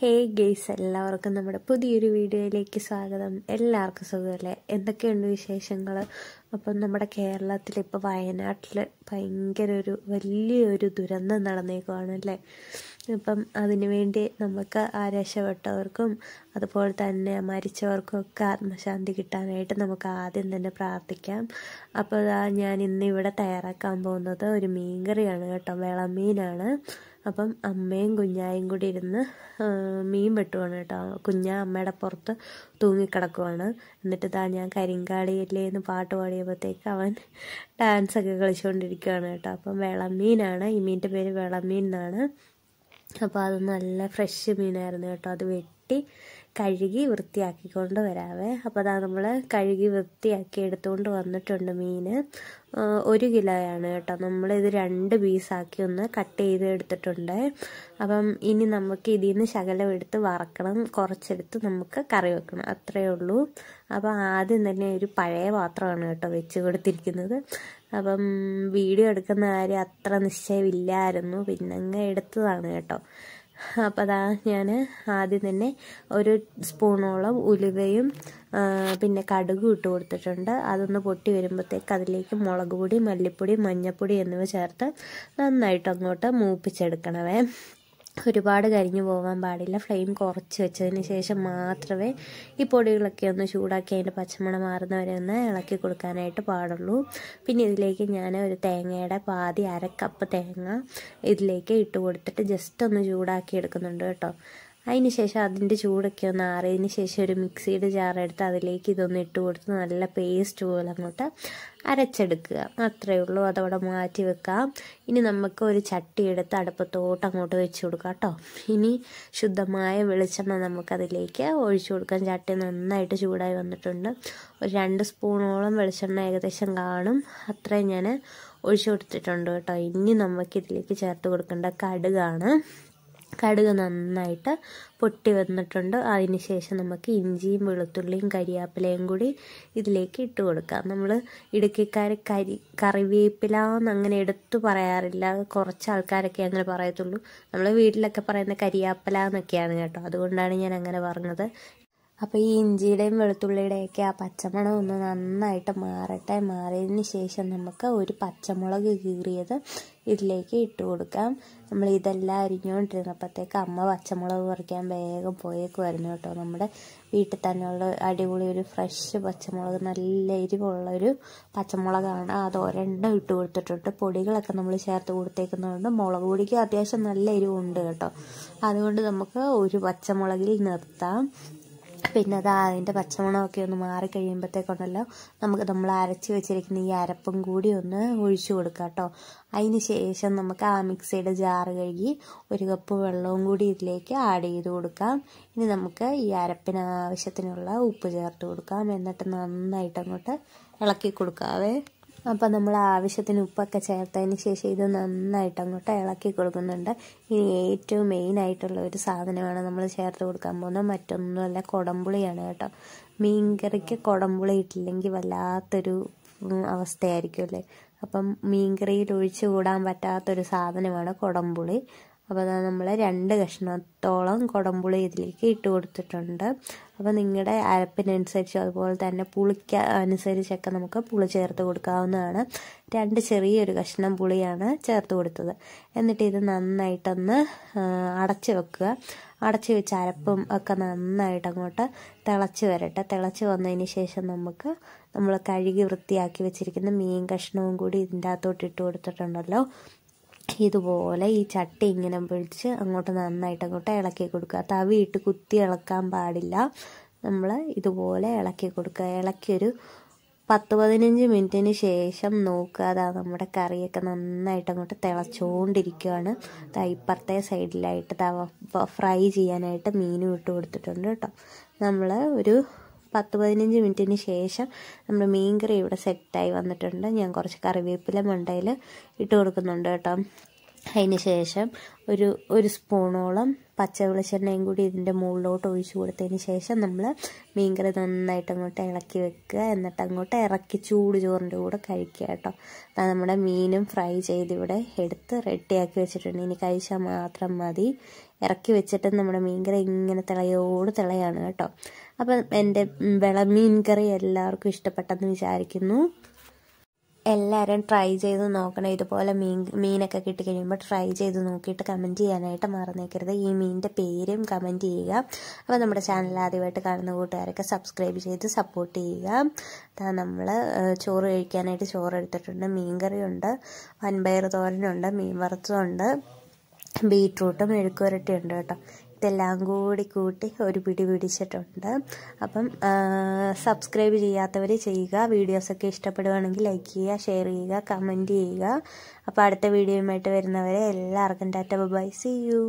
Hey guys, എല്ലാവർക്കും നമ്മുടെ പുതിയൊരു വീഡിയോയിലേക്ക് സ്വാഗതം. എല്ലാവർക്കും സുഖമല്ലേ? എന്തൊക്കെയുണ്ട് വിശേഷങ്ങൾ? അപ്പം നമ്മുടെ കേരളത്തിൽ ഇപ്പോൾ വയനാട്ടിൽ ഭയങ്കര വലിയൊരു ദുരന്തം നടന്നേക്കുവാണല്ലേ. അപ്പം അതിനുവേണ്ടി നമുക്ക് ആ രക്ഷപ്പെട്ടവർക്കും അതുപോലെ തന്നെ മരിച്ചവർക്കും ഒക്കെ ആത്മശാന്തി കിട്ടാനായിട്ട് നമുക്ക് ആദ്യം തന്നെ പ്രാർത്ഥിക്കാം. അപ്പോൾ ഞാൻ ഇന്നിവിടെ തയ്യാറാക്കാൻ പോകുന്നത് ഒരു മീൻകറിയാണ് കേട്ടോ. വിളമീനാണ്. അപ്പം അമ്മയും കുഞ്ഞായും കൂടി ഇരുന്ന് മീൻ വെട്ടുവാണ് കേട്ടോ. അമ്മയുടെ പുറത്ത് തൂങ്ങിക്കിടക്കുവാണ്. എന്നിട്ട് ഞാൻ കരിങ്കാളിയല്ലേ എന്ന് പാട്ട് പാടിയപ്പോഴത്തേക്ക് അവൻ ഡാൻസൊക്കെ കളിച്ചുകൊണ്ടിരിക്കുകയാണ് കേട്ടോ. അപ്പം വിളമീനാണ്, ഈ മീനിൻ്റെ പേര് വിളമീൻ എന്നാണ്. അപ്പോൾ അത് നല്ല ഫ്രഷ് മീനായിരുന്നു കേട്ടോ. അത് വെട്ടി കഴുകി വൃത്തിയാക്കിക്കൊണ്ട് വരാവേ. അപ്പോൾ നമ്മൾ കഴുകി വൃത്തിയാക്കി എടുത്തുകൊണ്ട് വന്നിട്ടുണ്ട്. മീൻ 1 കിലോയാണ് കേട്ടോ. നമ്മളിത് 2 പീസാക്കി ഒന്ന് കട്ട് ചെയ്ത് എടുത്തിട്ടുണ്ട്. അപ്പം ഇനി നമുക്ക് ഇതിൽ നിന്ന് ശകലം എടുത്ത് വറക്കണം, കുറച്ചെടുത്ത് നമുക്ക് കറി വെക്കണം, അത്രയേ ഉള്ളൂ. അപ്പോൾ ആദ്യം തന്നെ ഒരു പഴയ പാത്രമാണ് കേട്ടോ വെച്ച് കൊടുത്തിരിക്കുന്നത്. അപ്പം വീഡിയോ എടുക്കുന്ന കാര്യം അത്ര നിശ്ചയമില്ലായിരുന്നു, പിന്നെ എടുത്തതാണ് കേട്ടോ. അപ്പോൾ ഞാൻ ആദ്യം തന്നെ 1 സ്പൂണോളം ഉലുവയും പിന്നെ കടുകും ഇട്ട് കൊടുത്തിട്ടുണ്ട്. അതൊന്ന് പൊട്ടി വരുമ്പോഴത്തേക്ക് അതിലേക്ക് മുളക് പൊടി, മല്ലിപ്പൊടി, മഞ്ഞൾപ്പൊടി എന്നിവ ചേർത്ത് നന്നായിട്ട് അങ്ങോട്ട് മൂപ്പിച്ചെടുക്കണമേ. ഒരുപാട് കരിഞ്ഞു പോകാൻ പാടില്ല. ഫ്ലെയിം കുറച്ച് വെച്ചതിന് ശേഷം മാത്രമേ ഈ പൊടികളൊക്കെ ഒന്ന് ചൂടാക്കി അതിൻ്റെ പച്ചമണം മാറുന്നവരെ ഒന്ന് ഇളക്കി കൊടുക്കാനായിട്ട് പാടുള്ളൂ. പിന്നെ ഇതിലേക്ക് ഞാൻ ഒരു തേങ്ങയുടെ പാതി 1/2 കപ്പ് തേങ്ങ ഇതിലേക്ക് ഇട്ട് കൊടുത്തിട്ട് ജസ്റ്റ് ഒന്ന് ചൂടാക്കി എടുക്കുന്നുണ്ട് കേട്ടോ. അതിന് ശേഷം അതിൻ്റെ ചൂടൊക്കെ ഒന്ന് ആറിയതിന് ശേഷം ഒരു മിക്സിയുടെ ജാറെടുത്ത് അതിലേക്ക് ഇതൊന്ന് ഇട്ട് കൊടുത്ത് നല്ല പേസ്റ്റ് പോലെ അങ്ങോട്ട് അരച്ചെടുക്കുക, അത്രയേ ഉള്ളൂ. അതവിടെ മാറ്റി വെക്കാം. ഇനി നമുക്ക് ഒരു ചട്ടി എടുത്ത് അടുപ്പത്തോട്ട് അങ്ങോട്ട് വെച്ച് കൊടുക്കാം കേട്ടോ. ഇനി ശുദ്ധമായ വെളിച്ചെണ്ണ നമുക്കതിലേക്ക് ഒഴിച്ചു കൊടുക്കാം. ചട്ടി നന്നായിട്ട് ചൂടായി വന്നിട്ടുണ്ട്. ഒരു 2 സ്പൂണോളം വെളിച്ചെണ്ണ ഏകദേശം കാണും, അത്രയും ഞാൻ ഒഴിച്ചു കൊടുത്തിട്ടുണ്ട് കേട്ടോ. ഇനി നമുക്കിതിലേക്ക് ചേർത്ത് കൊടുക്കേണ്ട കടുകാണ്. കടുക് നന്നായിട്ട് പൊട്ടി വന്നിട്ടുണ്ട്. അതിന് ശേഷം നമുക്ക് ഇഞ്ചിയും വെളുത്തുള്ളിയും കരിയാപ്പിലയും കൂടി ഇതിലേക്ക് ഇട്ട് കൊടുക്കാം. നമ്മൾ ഇടുക്കിക്കാർ കറിവേപ്പില എന്നങ്ങനെ എടുത്തു പറയാറില്ല, കുറച്ച് ആൾക്കാരൊക്കെ അങ്ങനെ പറയത്തുള്ളൂ. നമ്മൾ വീട്ടിലൊക്കെ പറയുന്ന കരിയാപ്പില എന്നൊക്കെയാണ് കേട്ടോ. അതുകൊണ്ടാണ് ഞാൻ അങ്ങനെ പറഞ്ഞത്. അപ്പോൾ ഈ ഇഞ്ചിയുടെയും വെളുത്തുള്ളിയുടെയൊക്കെ ആ പച്ചമണം ഒന്ന് നന്നായിട്ട് മാറട്ടെ. മാറിയതിന് ശേഷം നമുക്ക് ഒരു പച്ചമുളക് കീറിയത് ഇതിലേക്ക് ഇട്ട് കൊടുക്കാം. നമ്മൾ ഇതെല്ലാം അരിഞ്ഞുകൊണ്ടിരുന്നപ്പോഴത്തേക്ക് അമ്മ പച്ചമുളക് പറിക്കാൻ വേഗം പോയേക്കുമായിരുന്നു കേട്ടോ. നമ്മുടെ വീട്ടിൽ തന്നെയുള്ള അടിപൊളി ഒരു ഫ്രഷ് പച്ചമുളക്, നല്ല എരിവുള്ളൊരു പച്ചമുളകാണ്. അത് 1 ഇട്ട് കൊടുത്തിട്ടുണ്ട്. പൊടികളൊക്കെ നമ്മൾ ചേർത്ത് കൊടുത്തേക്കുന്നതുകൊണ്ട് മുളക് പൊടിക്ക് അത്യാവശ്യം നല്ല എരിവുണ്ട് കേട്ടോ. അതുകൊണ്ട് നമുക്ക് ഒരു പച്ചമുളകിൽ നിർത്താം. പിന്നെ അതിൻ്റെ പച്ചമണമൊക്കെ ഒന്ന് മാറിക്കഴിയുമ്പോഴത്തേക്കുണ്ടല്ലോ നമ്മൾ അരച്ച് വെച്ചിരിക്കുന്ന ഈ അരപ്പും കൂടി ഒന്ന് ഒഴിച്ചു കൊടുക്കാം കേട്ടോ. അതിന് ശേഷം നമുക്ക് ആ മിക്സിയുടെ ജാറ് കഴുകി 1 കപ്പ് വെള്ളവും കൂടി ഇതിലേക്ക് ആഡ് ചെയ്ത് കൊടുക്കാം. ഇനി നമുക്ക് ഈ അരപ്പിന് ആവശ്യത്തിനുള്ള ഉപ്പ് ചേർത്ത് കൊടുക്കാം. എന്നിട്ട് നന്നായിട്ട് അങ്ങോട്ട് ഇളക്കി കൊടുക്കാവേ. അപ്പം നമ്മൾ ആവശ്യത്തിന് ഉപ്പൊക്കെ ചേർത്തതിന് ശേഷം ഇത് നന്നായിട്ട് അങ്ങോട്ട് ഇളക്കി കൊടുക്കുന്നുണ്ട്. ഇനി ഏറ്റവും മെയിനായിട്ടുള്ള ഒരു സാധനമാണ് നമ്മൾ ചേർത്ത് കൊടുക്കാൻ പോകുന്നത്. മറ്റൊന്നുമല്ല, കുടംപുളിയാണ് കേട്ടോ. മീൻകറിക്ക് കുടംപുളി ഇട്ടില്ലെങ്കിൽ വല്ലാത്തൊരു അവസ്ഥയായിരിക്കും അല്ലേ. അപ്പം മീൻകറിയിൽ ഒഴിച്ചു കൂടാൻ പറ്റാത്തൊരു സാധനമാണ് കുടംപുളി. അപ്പോൾ നമ്മൾ 2 കഷ്ണത്തോളം കുടംപുളി ഇതിലേക്ക് ഇട്ട് കൊടുത്തിട്ടുണ്ട്. അപ്പോൾ നിങ്ങളുടെ അരപ്പിനനുസരിച്ച് അതുപോലെ തന്നെ പുളിക്ക് അനുസരിച്ചൊക്കെ നമുക്ക് പുളി ചേർത്ത് കൊടുക്കാവുന്നതാണ്. 2 ചെറിയൊരു കഷ്ണം പുളിയാണ് ചേർത്ത് കൊടുത്തത്. എന്നിട്ട് ഇത് നന്നായിട്ടൊന്ന് അടച്ച് വെക്കുക. അടച്ച് വെച്ച് അരപ്പും ഒക്കെ നന്നായിട്ട് അങ്ങോട്ട് തിളച്ച് വരട്ടെ. തിളച്ച് വന്നതിന് ശേഷം നമ്മൾ കഴുകി വൃത്തിയാക്കി വെച്ചിരിക്കുന്ന മീൻ കഷ്ണവും കൂടി ഇതിൻ്റെ അകത്തോട്ട് ഇട്ട് കൊടുത്തിട്ടുണ്ടല്ലോ. ഇതുപോലെ ഈ ചട്ടി ഇങ്ങനെ പിടിച്ച് അങ്ങോട്ട് നന്നായിട്ട് അങ്ങോട്ട് ഇളക്കി കൊടുക്കുക. തവിയിട്ട് കുത്തി ഇളക്കാൻ പാടില്ല. നമ്മൾ ഇതുപോലെ ഇളക്കി കൊടുക്കുക. ഇളക്കിയൊരു 10-15 മിനിറ്റിന് ശേഷം നോക്കുക. നമ്മുടെ കറിയൊക്കെ നന്നായിട്ട് അങ്ങോട്ട് തിളച്ചുകൊണ്ടിരിക്കുകയാണ്. ഇപ്പുറത്തെ സൈഡിലായിട്ട് ഫ്രൈ ചെയ്യാനായിട്ട് മീനും ഇട്ട് കൊടുത്തിട്ടുണ്ട് കേട്ടോ. നമ്മൾ ഒരു 10-15 മിനിറ്റിന് ശേഷം നമ്മുടെ മീൻകറി ഇവിടെ സെറ്റായി വന്നിട്ടുണ്ട്. ഞാൻ കുറച്ച് കറിവേപ്പില മണ്ടയിൽ ഇട്ട് കൊടുക്കുന്നുണ്ട് കേട്ടോ. അതിന് ശേഷം ഒരു സ്പൂണോളം പച്ച വെളിച്ചെണ്ണയും കൂടി ഇതിൻ്റെ മുകളിലോട്ട് ഒഴിച്ചു കൊടുത്തതിന് ശേഷം നമ്മൾ മീൻകറി നന്നായിട്ട് അങ്ങോട്ട് ഇളക്കി വെക്കുക. എന്നിട്ട് അങ്ങോട്ട് ഇറക്കി ചൂട് ചോറിൻ്റെ കൂടെ കഴിക്കുക കേട്ടോ. നമ്മുടെ മീനും ഫ്രൈ ചെയ്ത് ഇവിടെ എടുത്ത് റെഡിയാക്കി വെച്ചിട്ടുണ്ട്. ഇനി കഴിച്ചാൽ മാത്രം മതി. ഇറക്കി വെച്ചിട്ട് നമ്മുടെ മീൻകറി ഇങ്ങനെ തിളയോട് തിളയാണ് കേട്ടോ. അപ്പം എൻ്റെ വിളമീൻ കറി എല്ലാവർക്കും ഇഷ്ടപ്പെട്ടെന്ന് വിചാരിക്കുന്നു. എല്ലാവരും ട്രൈ ചെയ്ത് നോക്കണം. ഇതുപോലെ മീനൊക്കെ കിട്ടിക്കഴിയുമ്പോൾ ട്രൈ ചെയ്ത് നോക്കിയിട്ട് കമൻറ്റ് ചെയ്യാനായിട്ട് മറന്നേക്കരുത്. ഈ മീനിൻ്റെ പേരും കമൻറ്റ് ചെയ്യുക. അപ്പോൾ നമ്മുടെ ചാനൽ ആദ്യമായിട്ട് കാണുന്ന കൂട്ടുകാരൊക്കെ സബ്സ്ക്രൈബ് ചെയ്ത് സപ്പോർട്ട് ചെയ്യുക. നമ്മൾ ചോറ് കഴിക്കാനായിട്ട് ചോറ് എടുത്തിട്ടുണ്ട്, മീൻകറിയുണ്ട്, വൻപയർ തോരനുണ്ട്, മീൻ വറുത്തതുണ്ട്, ബീട്രൂട്ടും മെഴുക്കുവരട്ടിയുണ്ട് കേട്ടോ. ഇതെല്ലാം കൂട്ടി ഒരു പിടി പിടിച്ചിട്ടുണ്ട്. അപ്പം സബ്സ്ക്രൈബ് ചെയ്യാത്തവർ ചെയ്യുക. വീഡിയോസൊക്കെ ഇഷ്ടപ്പെടുകയാണെങ്കിൽ ലൈക്ക് ചെയ്യുക, ഷെയർ ചെയ്യുക, കമൻറ്റ് ചെയ്യുക. അപ്പോൾ അടുത്ത വീഡിയോയുമായിട്ട് വരുന്നവരെ എല്ലാവർക്കും ടാറ്റ ബൈ, സീ യു.